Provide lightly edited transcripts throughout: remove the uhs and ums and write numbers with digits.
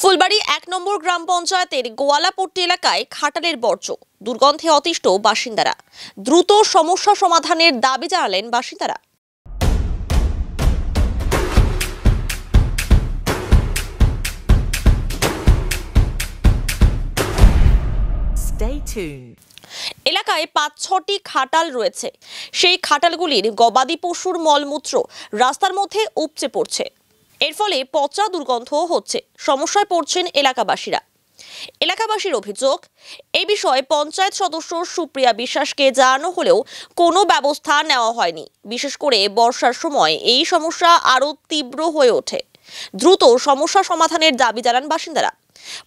ফুলবাড়ি ১ নম্বর গ্রাম পঞ্চায়েতের গোয়ালাপট্টি এলাকায় খাটালের বর্জ্য দুর্গন্ধে অতিষ্ঠ বাসিন্দারা। দ্রুত সমস্যা সমাধানের দাবি জানালেন বাসিন্দারা। এলাকায় ৫-৬টি খাটাল রয়েছে। সেই খাটালগুলির গবাদি পশুর মলমূত্র রাস্তার মধ্যে উপচে পড়ছে। এর ফলে পচা দুর্গন্ধ হচ্ছে। সমস্যায় পড়ছেন এলাকাবাসীরা। এলাকাবাসীর অভিযোগ, এই বিষয়ে পঞ্চায়েত সদস্য সুপ্রিয়া বিশ্বাসকে জানানো হলেও কোনো ব্যবস্থা নেওয়া হয়নি। বিশেষ করে বর্ষার সময় এই সমস্যা আরও তীব্র হয়ে ওঠে। দ্রুত সমস্যা সমাধানের দাবি জানান বাসিন্দারা।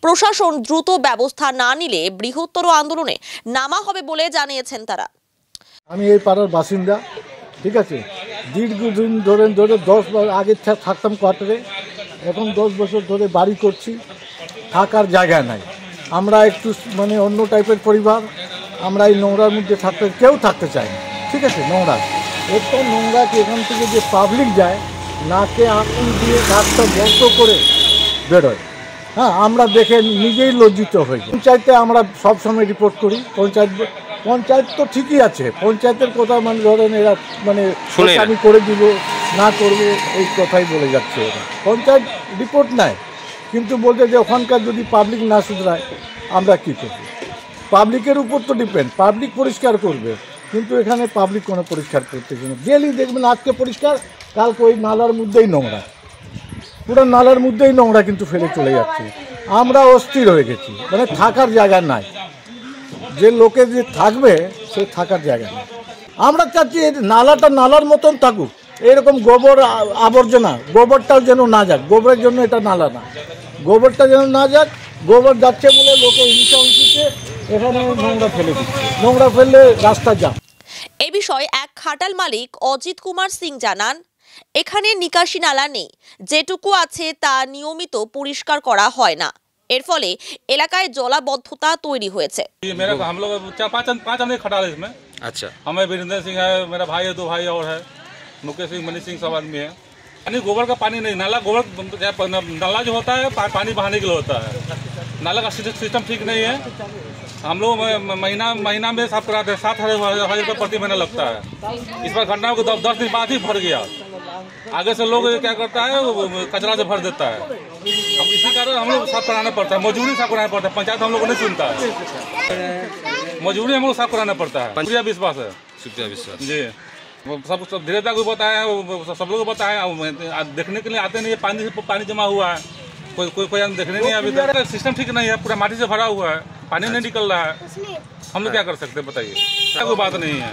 প্রশাসন দ্রুত ব্যবস্থা না নিলে বৃহত্তর আন্দোলনে নামা হবে বলে জানিয়েছেন তারা। আমি এই পাড়ার বাসিন্দা, ঠিক আছে। দীর্ঘদিন ধরে 10 বছর আগে থাকতাম কোয়ার্টারে, এখন 10 বছর ধরে বাড়ি করছি, থাকার জায়গা নাই। আমরা একটু অন্য টাইপের পরিবার, আমরা এই নোংরার মধ্যে কেউ থাকতে চায় না, ঠিক আছে। নোংরা এত নোংরা কি এখান থেকে যে পাবলিক যায়, নাকে আঙুল দিয়ে রাস্তা বন্ধ করে বেরোয়। হ্যাঁ, আমরা দেখে নিজেই লজ্জিত হই। পঞ্চায়েতে আমরা সবসময় রিপোর্ট করি। পঞ্চায়েত তো ঠিকই আছে, পঞ্চায়েতের কথা ধরেন এরা আমি করে দিব না করবো এই কথাই বলে যাচ্ছে ওরা। পঞ্চায়েত রিপোর্ট নেয়, কিন্তু বলতে যে ওখানকার যদি পাবলিক না শুধরায় আমরা কী করব। পাবলিকের উপর তো ডিপেন্ড, পাবলিক পরিষ্কার করবে, কিন্তু এখানে পাবলিক কোনো পরিষ্কার করতেছে না। ডেলি দেখবেন আজকে পরিষ্কার, কালকে ওই নালার মধ্যেই নোংরা, পুরো নালার মধ্যেই নোংরা কিন্তু ফেলে চলে যাচ্ছে। আমরা অস্থির হয়ে গেছি, থাকার জায়গা নাই। যে লোকে যে থাকবে সে থাকার জায়গা নেই। আমরা চাচ্ছি নালাটা নালার মতন থাকুক, এরকম গোবর আবর্জনা গোবরটাও যেন না যাক। গোবরের জন্য এটা নালা না, গোবরটা যেন না যাক। গোবর যাচ্ছে বলে লোকে উঁচুতে এখানে নোংরা ফেলে দিচ্ছে, নোংরা ফেললে রাস্তা যাক। এই বিষয়ে এক খাটাল মালিক অজিত কুমার সিং জানান, এখানে নিকাশি নালা নেই, যেটুকু আছে তা নিয়মিত পরিষ্কার করা হয় না। এর ফলে এলাকায় জলাবদ্ধতা তৈরি হয়েছে। अच्छा, हमें वीरेंद्र सिंह है, मेरा भाई है, 2 भाई और है, मुकेश सिंह, मनीष सिंह, सब आदमी है। यानी गोबर का पानी नहीं, नाला गोबर नाला जो होता है पानी बहाने के लिए होता है। नाला का सिस्टम ठीक नहीं है। हम लोग महीना में साफ कराते हैं, 7,000 रुपये प्रति महीना लगता है। इस पर घटना को 10 दिन बाद ही भर गया। आगे से लोग क्या करता है, कचरा से भर देता है। हम इसी कारण हम लोग साफ कराना पड़ता है, मजबूरी साफ कराना पड़ता है। पंचायत हम लोग को नहीं सुनता है, मजबूरी हम लोग साफ कराना पड़ता है। शुक्रिया विश्वास है, शुक्रिया विश्वास जी। सब धीरेता को बताया, सब लोग को बताया, देखने के लिए आते नहीं है। पानी जमा हुआ है, कोई देखने नहीं। अभी तक सिस्टम ठीक नहीं है, पूरा माटी से भरा हुआ है, पानी नहीं निकल रहा है। हम लोग क्या कर सकते हैं बताइए, कोई बात नहीं है।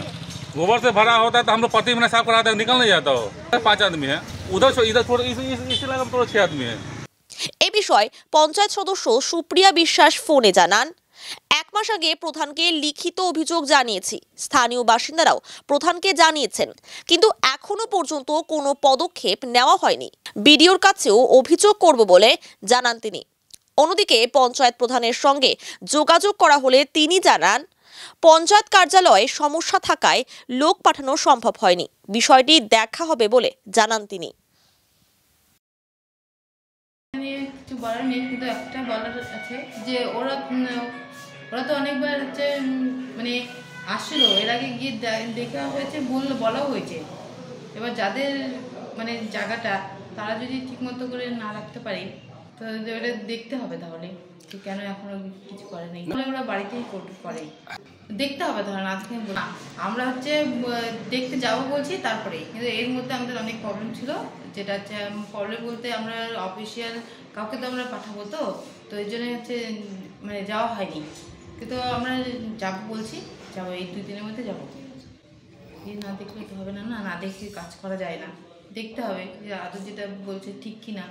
गोबर से भरा होता है तो हम लोग प्रति महीना साफ कराते हैं, निकल नहीं जाता हो। 5 आदमी है, उधर इधर थोड़ा, इस इलाके में थोड़ा 6 आदमी है। এই বিষয়ে পঞ্চায়েত সদস্য সুপ্রিয়া বিশ্বাস ফোনে জানান, 1 মাস আগে প্রধানকে লিখিত অভিযোগ জানিয়েছি। স্থানীয় বাসিন্দারাও প্রধানকে জানিয়েছেন, কিন্তু এখনো পর্যন্ত কোনো পদক্ষেপ নেওয়া হয়নি। বিডিওর কাছেও অভিযোগ করব বলে জানান তিনি। অন্যদিকে পঞ্চায়েত প্রধানের সঙ্গে যোগাযোগ করা হলে তিনি জানান, পঞ্চায়েত কার্যালয়ে সমস্যা থাকায় লোক পাঠানো সম্ভব হয়নি। বিষয়টি দেখা হবে বলে জানান তিনি। কিছু বলার নেই, কিন্তু একটা বলার আছে যে ওরা তো অনেকবার আসছিল, এর আগে গিয়ে দেখা হয়েছে, বলাও হয়েছে। এবার যাদের জায়গাটা তারা যদি ঠিকমতো করে না রাখতে পারি তো ওটা দেখতে হবে, তাহলে কেন এখনো কিছু করে নেই। ওরা বাড়িতেই করে দেখতে হবে, ধরেন আজকে আমরা দেখতে যাবো বলছি, তারপরে কিন্তু এর মধ্যে আমাদের অনেক প্রবলেম ছিল। যেটা প্রবলেম বলতে আমরা অফিসিয়াল কাউকে তো আমরা পাঠাবো, তো এই জন্য যাওয়া হয়নি। কিন্তু আমরা যাবো বলছি, যাবো এই 2 দিনের মধ্যে যাবো। না দেখলে তো হবে না, না দেখে কাজ করা যায় না। দেখতে হবে যে আদৌ যেটা বলছে ঠিক কিনা।